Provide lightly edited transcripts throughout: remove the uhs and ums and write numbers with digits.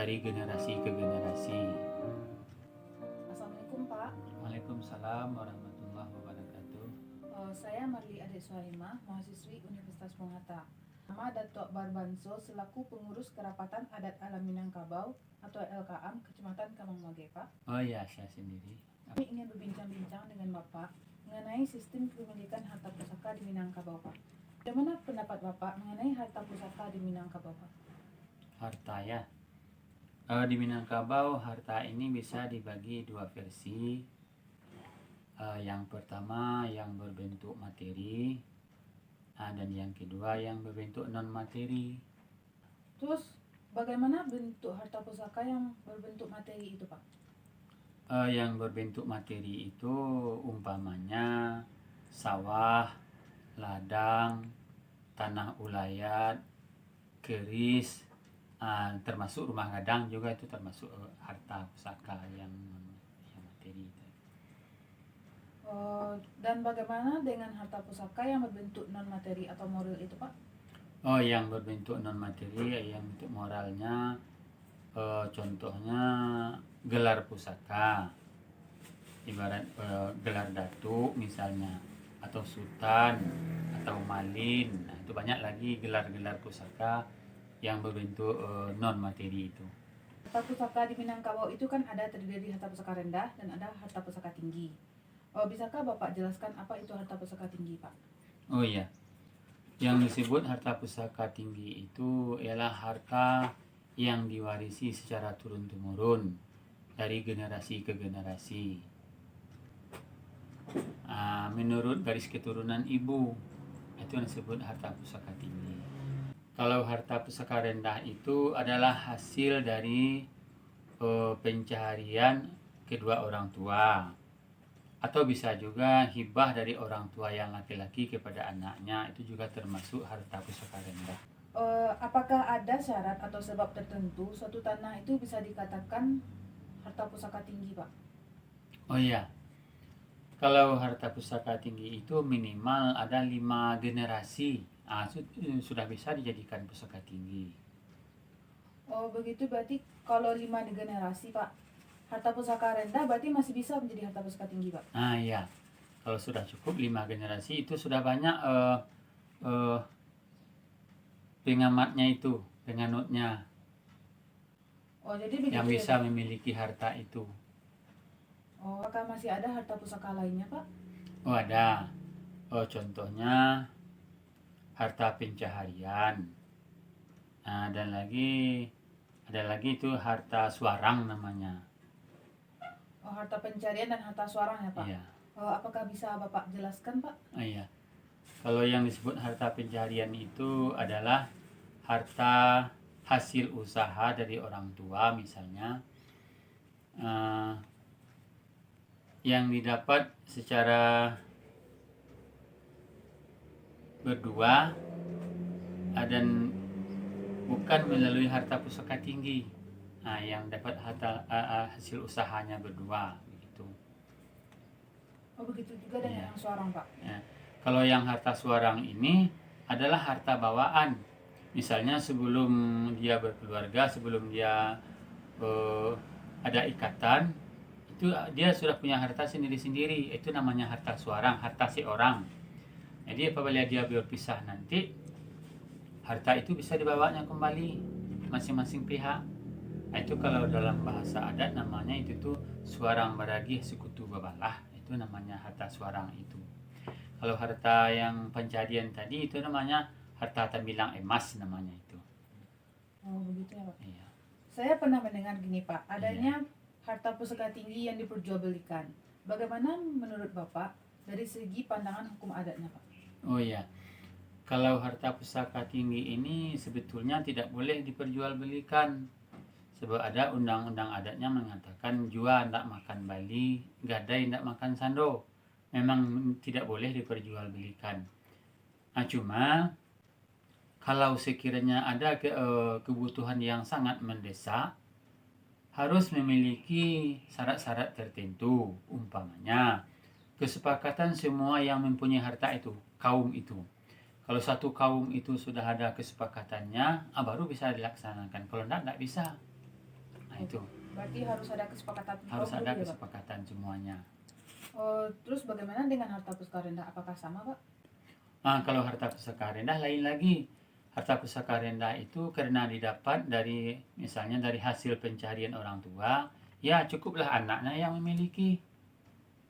dari generasi ke generasi. Assalamualaikum Pak. Waalaikumsalam warahmatullahi wabarakatuh. Saya Marli Adik Suhaimah, mahasiswi Universitas Muhammad. Nama Datuk Barbanso selaku pengurus Kerapatan Adat Alam Minangkabau atau LKAM Kecamatan Kamangmage, Pak. Oh ya, saya sendiri. Kami ingin berbincang-bincang dengan Bapak mengenai sistem kepemilikan harta pusaka di Minangkabau, Pak. Bagaimana pendapat Bapak mengenai harta pusaka di Minangkabau, Pak? Harta ya. Di Minangkabau harta ini bisa dibagi dua versi. Yang pertama yang berbentuk materi, dan yang kedua yang berbentuk non materi. Terus bagaimana bentuk harta pusaka yang berbentuk materi itu, Pak? Yang berbentuk materi itu umpamanya sawah, ladang, tanah ulayat, keris, termasuk rumah gadang juga itu termasuk harta pusaka yang materi itu. Dan bagaimana dengan harta pusaka yang berbentuk non materi atau moral itu, Pak? Yang berbentuk non materi, yang bentuk moralnya, contohnya gelar pusaka, ibarat gelar datuk misalnya, atau sultan, atau malin. Nah, itu banyak lagi gelar-gelar pusaka yang berbentuk non materi itu. Harta pusaka di Minangkabau itu kan ada terdiri dari harta pusaka rendah dan ada harta pusaka tinggi. Bisakah Bapak jelaskan apa itu harta pusaka tinggi, Pak? Oh iya, yang disebut harta pusaka tinggi itu ialah harta yang diwarisi secara turun-temurun dari generasi ke generasi. Menurut garis keturunan ibu, itu yang disebut harta pusaka tinggi. Kalau harta pusaka rendah itu adalah hasil dari pencaharian kedua orang tua, atau bisa juga hibah dari orang tua yang laki-laki kepada anaknya, itu juga termasuk harta pusaka rendah. Apakah ada syarat atau sebab tertentu suatu tanah itu bisa dikatakan harta pusaka tinggi, Pak? Oh iya, kalau harta pusaka tinggi itu minimal ada 5 generasi, sudah bisa dijadikan pusaka tinggi. Begitu berarti kalau 5 generasi, Pak. Harta pusaka rendah berarti masih bisa menjadi harta pusaka tinggi, Pak? Iya, kalau sudah cukup 5 generasi itu sudah banyak pengamatnya itu, penganutnya, Jadi begitu yang ya, bisa Pak? memiliki harta itu. Apakah masih ada harta pusaka lainnya, Pak? Ada. Contohnya harta pencaharian. Dan ada lagi itu harta suarang namanya. Harta pencarian dan harta suarang ya, Pak? Iya. Apakah bisa Bapak jelaskan, Pak? Iya. Kalau yang disebut harta pencaharian itu adalah harta hasil usaha dari orang tua misalnya, yang didapat secara berdua, dan bukan melalui harta pusaka tinggi, yang dapat harta hasil usahanya berdua begitu. Begitu juga dengan yang suarang, Pak? Ya. Kalau yang harta suarang ini adalah harta bawaan, misalnya sebelum dia berkeluarga, sebelum dia ada ikatan, itu dia sudah punya harta sendiri-sendiri, itu namanya harta suarang, harta seorang. Jadi apabila dia berpisah nanti, harta itu bisa dibawanya kembali masing-masing pihak. Itu kalau dalam bahasa adat namanya itu tuh suarang baragih sekutu babalah, itu namanya harta suarang itu. Kalau harta yang pencarian tadi itu namanya harta tembilang emas namanya itu. Begitu ya, Pak? Iya. Saya pernah mendengar gini, Pak, adanya harta pusaka tinggi yang diperjualbelikan. Bagaimana menurut Bapak dari segi pandangan hukum adatnya, Pak? Oh iya, kalau harta pusaka tinggi ini sebetulnya tidak boleh diperjualbelikan, sebab ada undang-undang adatnya mengatakan jua ndak makan bali, gadai ndak makan sando. Memang tidak boleh diperjualbelikan. Cuma kalau sekiranya ada kebutuhan yang sangat mendesak, harus memiliki syarat-syarat tertentu. Umpamanya kesepakatan semua yang mempunyai harta itu, kaum itu. Kalau satu kaum itu sudah ada kesepakatannya, baru bisa dilaksanakan. Kalau tidak bisa. itu Berarti harus ada kesepakatan harus kaum ada dulu ya, Pak? kesepakatan semuanya. Terus bagaimana dengan harta pusaka rendah? Apakah sama, Pak? Kalau harta pusaka rendah lain lagi. Harta pusaka rendah itu karena didapat dari misalnya dari hasil pencarian orang tua, ya cukuplah anaknya yang memiliki.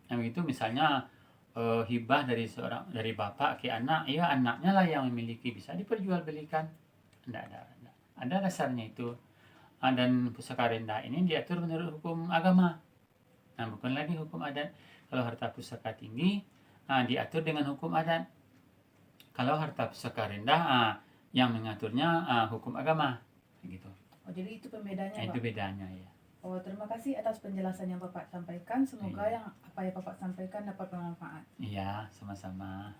Yang itu misalnya hibah dari bapak ke anak, ya anaknya lah yang memiliki, bisa diperjualbelikan. Ada dasarnya itu. Dan pusaka rendah ini diatur menurut hukum agama. Nah, bukan lagi hukum adat. Kalau harta pusaka tinggi, diatur dengan hukum adat. Kalau harta pusaka rendah, yang mengaturnya hukum agama, gitu. Oh, jadi itu pembedanya, Nah, Pak? itu bedanya ya. Oh, terima kasih atas penjelasan yang Bapak sampaikan. Semoga Iya. yang apa yang Bapak sampaikan dapat bermanfaat. Iya, sama-sama.